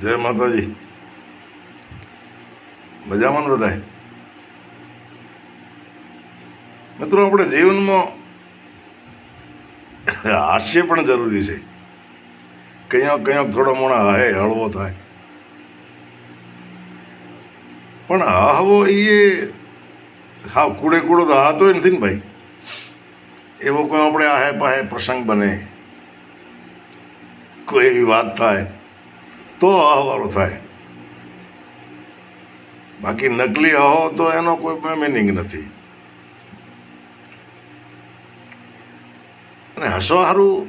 જય માતાજી. મજામાં ને બધાય? મિત્રો, આપણે જીવનમાં હાસ્ય પણ જરૂરી છે. કંઈક થોડો મોણા હાય હળવો થાય, પણ હાહવો એ હાવ કૂડે કૂડો તો હાતો નથી ને ભાઈ. એવો કોઈ આપણે આહે પાહે પ્રસંગ બને, કોઈ એવી વાત થાય તો હાહવારો થાય. બાકી નકલી હાહો તો એનો કોઈ મિનિંગ નથી. અને હસવા સારું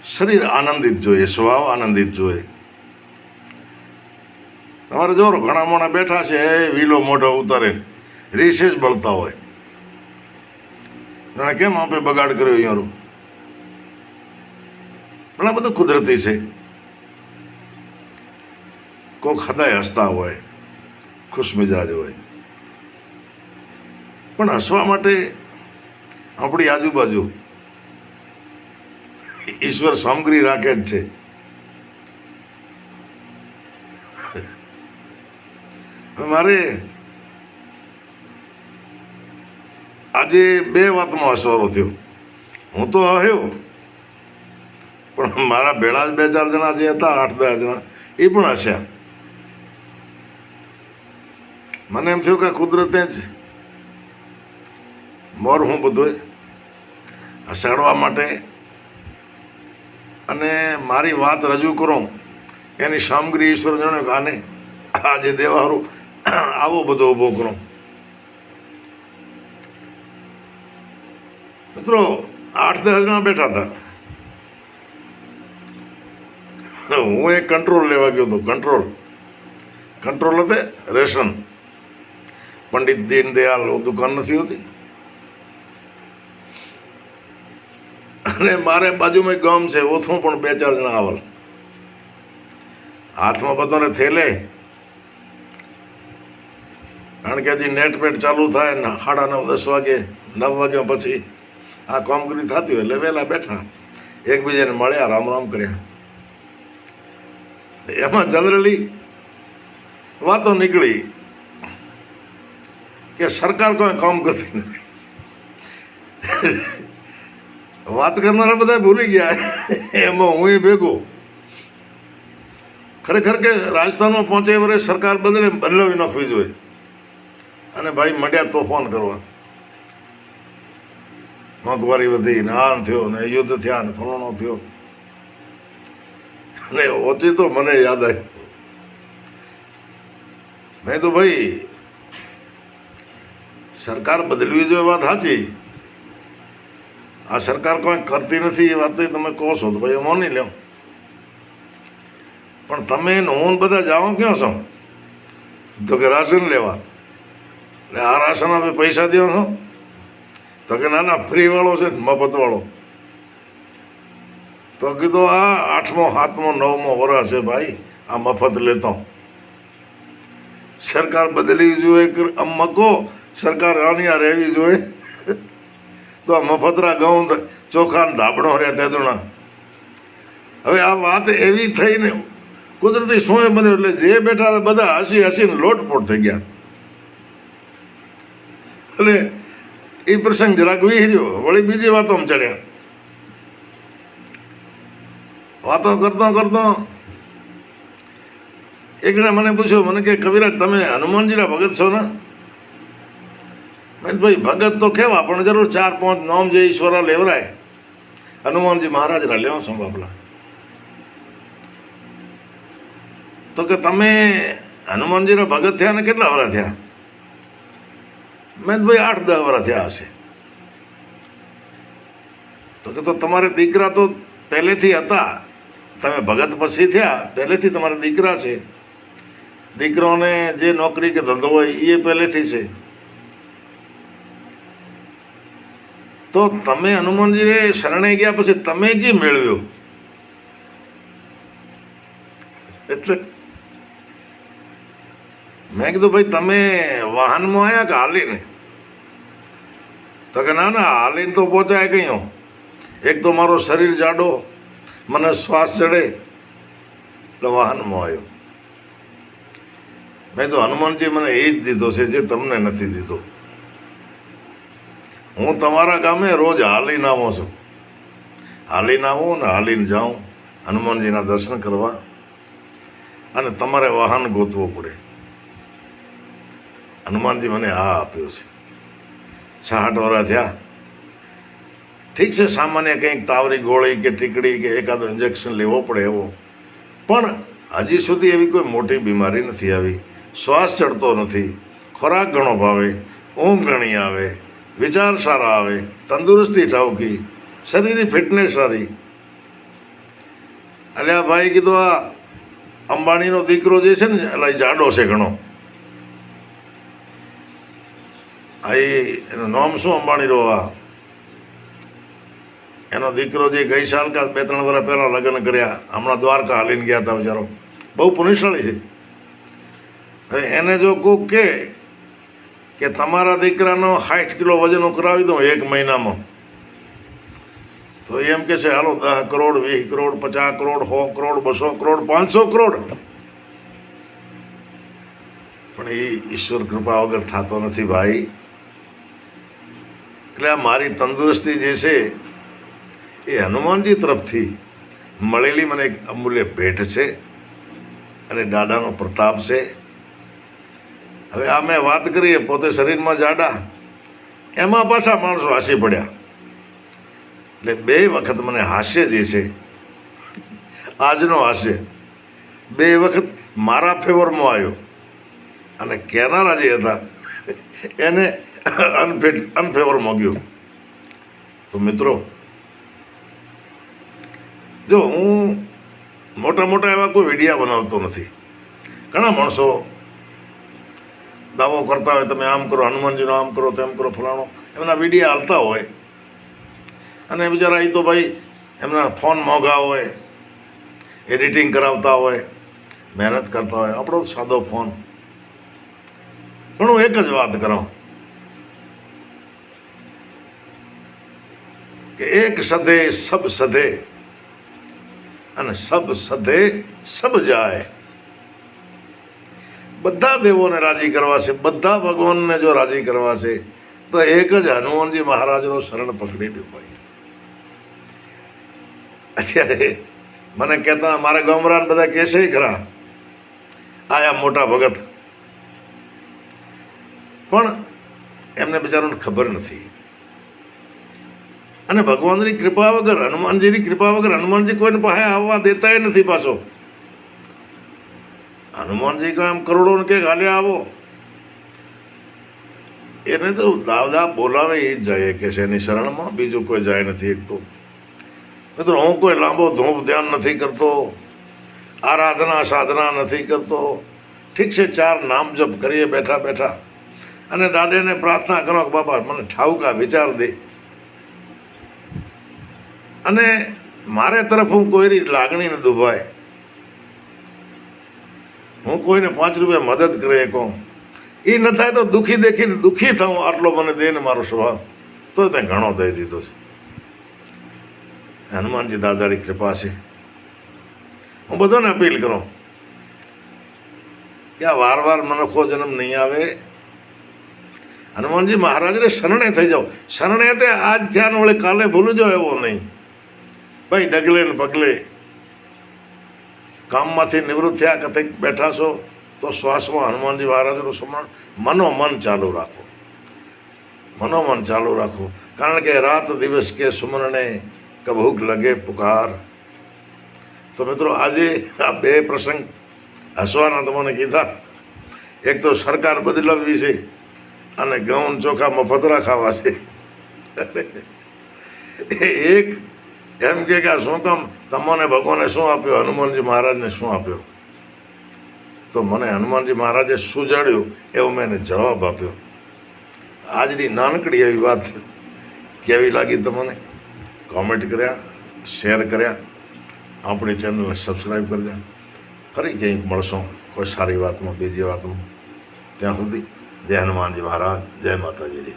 શરીર આનંદિત જોઈએ, સ્વભાવ આનંદિત જોઈએ. તમારે જો ઘણા મોણા બેઠા છે, વીલો મોઢો ઉતારે રીસે જ બળતા હોય. જાણે કેમ આપણે બગાડ કર્યો અહીંયારું. ઘણા બધું કુદરતી છે. કોક હદાય હસતા હોય, ખુશ મિજાજ હોય, પણ હસવા માટે આપણી આજુબાજુ ઈશ્વર સામગ્રી રાખે જ છે. મારે આજે બે વાતમાં હસવારો થયો. હું તો આવ્યો, પણ મારા ભેળા જ 2-4 જણા જે હતા, 8-10 જણા, એ પણ હસ્યા. મને એમ થયું કે કુદરતે જ મોર હું બધું હસાડવા માટે અને મારી વાત રજૂ કરું એની સામગ્રી ઈશ્વર જાણે કે આને આજે દેવારું આવો બધો ઊભો કરો. મિત્રો, 8-10 જણા બેઠા હતા. હું એક કંટ્રોલ લેવા ગયો હતો. કંટ્રોલ હતો રેશન. પંડિત દીનદયાલ દુકાન નથી હોતી, અને મારે બાજુમાં ગામ છે, ઓથું પણ 2-4 જણા આવેલ. હાથમાં બધાને થેલે, કારણ કે હજી નેટ ચાલુ થાય ને 9:30-10 વાગે, 9 વાગ્યા પછી આ કામગીરી થતી હોય એટલે વહેલા બેઠા, એકબીજાને મળ્યા, રામ રામ કર્યા. એમાં જનરલી વાતો નીકળી કે સરકાર કોઈ કામ કરતી નથી. વાત કરનારા બધા ભૂલી ગયા, એમાં હું ભેગો. ખરેખર કે રાજસ્થાનમાં 5 વર્ષ સરકાર બદલાવી નાખવી જોઈએ. અને ભાઈ મંડ્યા તોફાન કરવા, મોંઘવારી વધી ને આમ થયો ને યુદ્ધ થયા ને ફલાણો થયો. અને ઓછી તો મને યાદ આવ્યું, મેં તો ભાઈ સરકાર બદલવી જોઈએ, વાત સાચી. આ સરકાર કોઈ કરતી નથી એ વાત તમે કહો છો તો ભાઈ માની લ્યો, પણ તમે હું બધા જાઓ ક્યાં છો? તો કે રાશન લેવા. એટલે આ રાશન આપણે પૈસા દો છો? તો કે ના ના, ફ્રી વાળો છે, મફત વાળો. તો કીધું આ 8મો 7મો 9મો વર્ષ છે ભાઈ, આ મફત લેતો. સરકાર બદલવી જોઈએ, મકો સરકાર રાણીયા રહેવી જોઈએ. તો આ મફતરા ઘઉં ચોખા ને ધાબણો રહ્યા તેદુણા. હવે આ વાત એવી થઈને કુદરતી શું બન્યું, એટલે જે બેઠા બધા હસીને લોટપોટ થઈ ગયા. અને એ પ્રસંગ જરાક વિહર્યો, વળી બીજી વાતોમાં ચડ્યા. વાતો કરતો એકને મને પૂછ્યું, મને કે કવિરાજ તમે હનુમાનજીના ભગત છો ને? મેં ભાઈ ભગત તો કેવા, પણ જરૂર 4-5 નામ જે ઈશ્વરા લેવરાય, હનુમાનજી મહારાજના લેવો છો બાપલા. તો કે તમે હનુમાનજીના ભગત થયા ને કેટલા વર્ષ થયા? મેં ભાઈ 8-10 વર્ષ થયા હશે. તો કે તો તમારે દીકરા તો પહેલેથી હતા, તમે ભગત પછી થયા, પહેલેથી તમારા દીકરા છે. દીકરાઓને જે નોકરી કે ધંધો હોય એ પહેલેથી છે. તો તમે હનુમાનજીને શરણે ગયા પછી તમે કી મેળવ્યો? એટલે મેં કીધું ભાઈ તમે વાહનમાં આવ્યા કે હાલીને? તો કે ના ના, હાલીને તો પહોંચાય કયો. એક તો મારો શરીર જાડો, મને શ્વાસ ચડે, એટલે વાહનમાં આવ્યો. મેં તો હનુમાનજી મને એ જ દીધો છે જે તમને નથી દીધો. હું તમારા ગામે રોજ હાલીને આવું છું, હાલીને આવું ને હાલીને જાઉં હનુમાનજીના દર્શન કરવા, અને તમારે વાહન ગોતવું પડે. હનુમાનજી મને આ આપ્યો છે. 66 વર્ષ થયા. ઠીક છે, સામાન્ય કંઈક તાવરી ગોળી કે ટીકડી કે એકાદો ઇન્જેક્શન લેવો પડે એવો, પણ હજી સુધી એવી કોઈ મોટી બીમારી નથી આવી. શ્વાસ ચડતો નથી, ખોરાક ઘણો ભાવે, ઊંઘ ઘણી આવે, વિચાર સારા આવે, તંદુરસ્તી ઠાવકી, શરીરની ફિટનેસ સારી. અલ્યા ભાઈ કીધું, આ અંબાણીનો દીકરો જે છે ને, એટલે જાડો છે ઘણો. આ એનું નામ શું અંબાણી રો? એનો દીકરો જે ગઈ સાલ કા 2-3 વર્ષ પહેલાં લગ્ન કર્યા, હમણાં દ્વારકા હાલીને ગયા હતા બિચારો. બહુ પુણ્યશાળી છે. હવે એને જો કોક કે તમારા દીકરાનો 60 કિલો વજન ઉકરાવી દઉં 1 મહિનામાં, તો એમ કે છે હાલો 10 કરોડ 20 કરોડ 50 કરોડ 100 કરોડ 200 કરોડ 500 કરોડ. પણ એ ઈશ્વર કૃપા વગર થતો નથી ભાઈ. એટલે આ મારી તંદુરસ્તી જે છે એ હનુમાનજી તરફથી મળેલી મને એક અમૂલ્ય ભેટ છે, અને દાદાનો પ્રતાપ છે. હવે આ મેં વાત કરીએ પોતે શરીરમાં જાડા, એમાં પાછા માણસો હાસી પડ્યા. એટલે 2 વખત મને હાસ્ય જે છે, આજનો હાસ્ય 2 વખત મારા ફેવરમાં આવ્યો, અને કહેનારા જે હતા એને અનફેવરમાં ગયો. તો મિત્રો, જો હું મોટા મોટા એવા કોઈ વિડીયા બનાવતો નથી. ઘણા માણસો દાવો કરતા હોય તમે આમ કરો, હનુમાનજીનો આમ કરો, તેમ કરો, ફલાણો, એમના વિડીયા હાલતા હોય, અને બિચારા એ તો ભાઈ એમના ફોન મોંઘા હોય, એડિટિંગ કરાવતા હોય, મહેનત કરતા હોય. આપણો સાદો ફોન. પણ હું એક જ વાત કરું કે એક સધે સબ સધે, અને સબ સધે સબ જાય. બધા દેવોને રાજી કરવા છે, બધા ભગવાનને જો રાજી કરવા છે, તો એક જ હનુમાનજી મહારાજનો શરણ પકડી લ્યો ભાઈ. અત્યારે મને કહેતા મારા ગામડાને બધા કહેશે ખરા, આયા મોટા ભગત, પણ એમને બિચારોને ખબર નથી. અને ભગવાનની કૃપા વગર, હનુમાનજીની કૃપા વગર હનુમાનજી કોઈને પાસે આવવા દેતા નથી. પાછો હનુમાનજી કહે એમ કરોડો ને કે હાલે આવો, એને તો દાવદા બોલાવે એ જ જાય કે છે એની શરણમાં, બીજું કોઈ જાય નથી. એક તો મિત્રો, હું કોઈ લાંબો ધૂપ ધ્યાન નથી કરતો, આરાધના સાધના નથી કરતો. ઠીક છે, 4 નામ જપ કરીએ બેઠા બેઠા, અને દાદાને પ્રાર્થના કરો કે બાબા મને ઠાવકા વિચાર દે. અને મારે તરફ હું કોઈની લાગણી ન દુભાય, હું કોઈને 5 રૂપિયા મદદ કરી શકું, એ ન થાય તો દુઃખી દેખીને દુઃખી થવું, આટલો મને દે ને મારો સ્વભાવ, તો તે ઘણો દઈ દીધો છે. હનુમાનજી દાદાની કૃપા છે. હું બધાને અપીલ કરું કે આ વાર મનોખો જન્મ નહીં આવે. હનુમાનજી મહારાજને શરણે થઈ જાઓ. શરણે તે આજ ધ્યાન વળે કાલે ભૂલી જાઓ એવો નહીં ભાઈ. ડગલે ને પગલે કામમાંથી નિવૃત્ત થયા કથે બેઠા છો તો શ્વાસમાં હનુમાનજી મહારાજનું સ્મરણ મનોમન ચાલુ રાખો, મનોમન ચાલુ રાખો. કારણ કે રાત દિવસ કે સુમરણે કભૂક લગે પુકાર. તો મિત્રો, આજે આ 2 પ્રસંગ હસવાના તમને કીધા. એક તો સરકાર બદલાવવી છે, અને ઘઉં ચોખા મફતરા ખાવા છે. એક એમ કે આ શું કામ તમને ભગવાને શું આપ્યો, હનુમાનજી મહારાજને શું આપ્યો? તો મને હનુમાનજી મહારાજે શું જાણ્યું એવો મેં એને જવાબ આપ્યો. આજની નાનકડી એવી વાત કેવી લાગી તમને? કોમેન્ટ કર્યા, શેર કર્યા, આપણી ચેનલને સબસ્ક્રાઈબ કરજો. ફરી ક્યાંક મળશું કોઈ સારી વાતમાં, બીજી વાતમાં. ત્યાં સુધી જય હનુમાનજી મહારાજ, જય માતાજી.